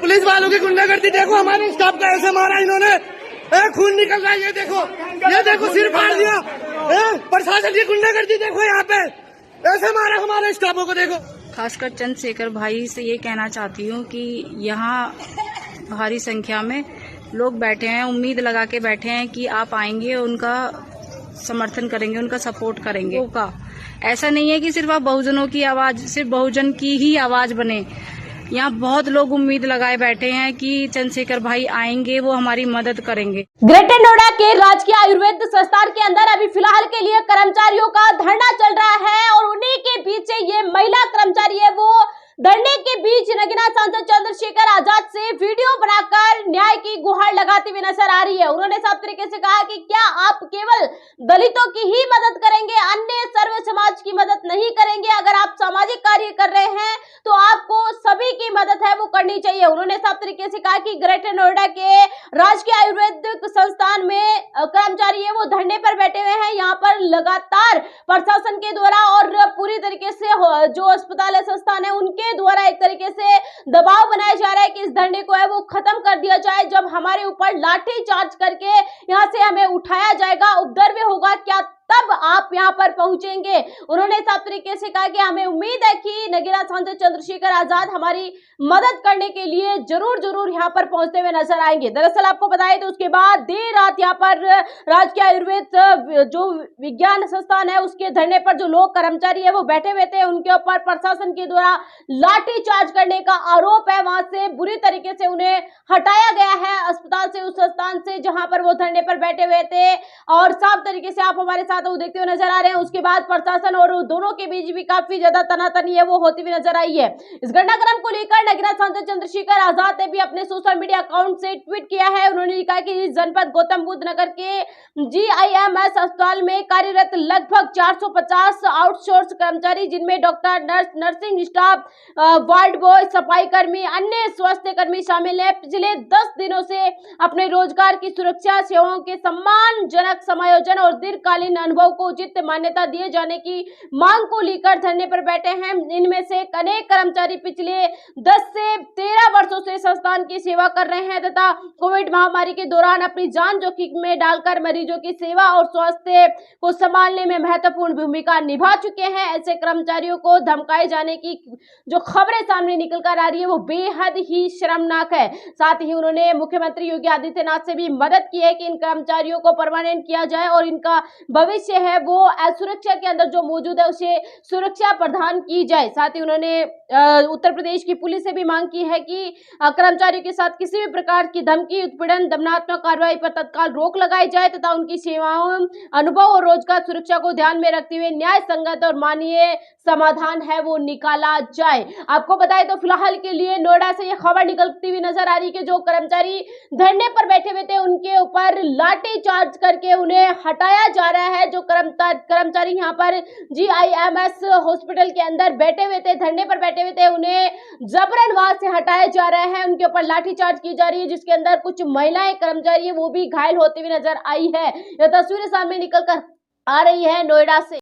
Police वालों की गुंडागर्दी देखो, हमारे स्टाफ का ऐसे मारा इन्होंने, खून निकल रहा है, ये देखो सिर फाड़ दिया। प्रशासन की गुंडागर्दी देखो, यहाँ पे ऐसे मारा हमारे स्टाफों को देखो। खासकर चंद्रशेखर भाई से ये कहना चाहती हूँ कि यहाँ भारी संख्या में लोग बैठे हैं, उम्मीद लगा के बैठे हैं कि आप आएंगे, उनका समर्थन करेंगे, उनका सपोर्ट करेंगे। का ऐसा नहीं है कि सिर्फ आप बहुजनों की आवाज, सिर्फ बहुजन की ही आवाज बने। यहाँ बहुत लोग उम्मीद लगाए बैठे हैं कि चंद्रशेखर भाई आएंगे, वो हमारी मदद करेंगे। ग्रेटर नोएडा के राजकीय आयुर्वेद संस्थान के अंदर अभी फिलहाल के लिए कर्मचारियों का धरना चल रहा है और उन्हीं के पीछे ये महिला कर्मचारी है, वो धरने के बीच नगीना सांसद चंद्रशेखर आजाद से वीडियो बनाकर न्याय की गुहार लगाती हुई नजर आ रही है। उन्होंने साफ तरीके से कहा कि क्या आप केवल दलितों की ही मदद करेंगे, अन्य सर्व समाज की मदद नहीं करेंगे? अगर आप सामाजिक कार्य कर रहे हैं तो आपको सभी की मदद है वो करनी चाहिए। उन्होंने साफ तरीके से कहा कि ग्रेटर नोएडा के राजकीय आयुर्वेद संस्थान में कर्मचारी है वो धरने पर बैठे हुए हैं। यहाँ पर लगातार प्रशासन के द्वारा और पूरी तरीके से जो अस्पताल संस्थान है उनके द्वारा एक तरीके से दबाव बनाया जा रहा है कि इस धरने को है वो खत्म कर दिया जाए। जब हमारे ऊपर लाठी चार्ज करके यहाँ से हमें उठाया जाएगा, उपद्रव होगा, क्या तब आप यहाँ पर पहुंचेंगे? उन्होंने साफ तरीके से कहा कि हमें उम्मीद है कि नगीना सांसद चंद्रशेखर आजाद हमारी मदद करने के लिए जरूर यहाँ पर पहुंचते हुए नजर आएंगे। दरअसल आपको बताएं तो उसके बाद देर रात यहाँ पर राजकीय आयुर्वेद जो विज्ञान संस्थान है उसके धरने पर जो लोग कर्मचारी है वो बैठे हुए थे, उनके ऊपर प्रशासन के द्वारा लाठी चार्ज करने का आरोप है। वहां से बुरी तरीके से उन्हें हटाया गया है अस्पताल से, उस स्थान से जहां पर वो धरने पर बैठे हुए थे। और साफ तरीके से आप हमारे साथ वो देखते हुए नजर आ रहे हैं। उसके बाद प्रशासन और दोनों के बीच भी काफी ज्यादा तनातनी है वो होती हुई नजर आई है। इस घटनाक्रम को लेकर नगीना सांसद चंद्रशेखर आजाद ने भी अपने सोशल मीडिया अकाउंट से ट्वीट किया है। उन्होंने कहा कि जनपद गौतम बुद्ध नगर के GIMS अस्पताल में कार्यरत लगभग 450 आउटसोर्स कर्मचारी, जिनमें doctor, nurse, nursing staff, ward boy, सफाई कर्मी, अन्य स्वास्थ्य कर्मी शामिल है, पिछले 10 दिनों से अपने रोजगार की सुरक्षा, सेवाओं के सम्मानजनक समायोजन और दीर्घकालीन अनुभव को उचित मान्यता दिए जाने की मांग को लेकर धरने पर बैठे हैं। इनमें से अनेक कर्मचारी पिछले 10 से 13 वर्षों से संस्थान की सेवा कर रहे हैं तथा कोविड महामारी के दौरान अपनी जान जोखिम में डालकर मरीजों की सेवा और स्वास्थ्य को संभालने में महत्वपूर्ण भूमिका निभा चुके हैं। ऐसे कर्मचारियों को धमकाए जाने की जो खबरें सामने निकल कर आ रही है वो बेहद ही शर्मनाक है। साथ ही उन्होंने मुख्यमंत्री योगी आदित्यनाथ से भी मदद की है कि इन कर्मचारियों को परमानेंट किया जाए और इनका भविष्य है वो सुरक्षा के अंदर जो मौजूद है उसे सुरक्षा प्रदान की जाए। साथ ही उन्होंने उत्तर प्रदेश की पुलिस से भी मांग की है कि कर्मचारियों के साथ किसी भी प्रकार की धमकी, उत्पीड़न, दमनात्मक कार्रवाई पर तत्काल रोक लगाई जाए तथा उनकी सेवाओं, अनुभव और रोजगार सुरक्षा को ध्यान में रखते हुए न्याय संगत और मानवीय समाधान है वो निकाला जाए। आपको बताएं तो फिलहाल के लिए नोएडा से ये खबर निकलती हुई नजर आ रही है कि जो कर्मचारी धरने पर बैठे हुए थे उनके ऊपर लाठी चार्ज करके उन्हें हटाया जा रहा है। जो कर्मचारी यहाँ पर GIMS हॉस्पिटल के अंदर बैठे हुए थे, धरने पर बैठे हुए थे, उन्हें जबरन वहां से हटाया जा रहा है, उनके ऊपर लाठी चार्ज की जा रही है, जिसके अंदर कुछ महिलाएं कर्मचारी है वो भी घायल होती हुई नजर आई है। यह तस्वीरें सामने निकल कर आ रही है नोएडा से।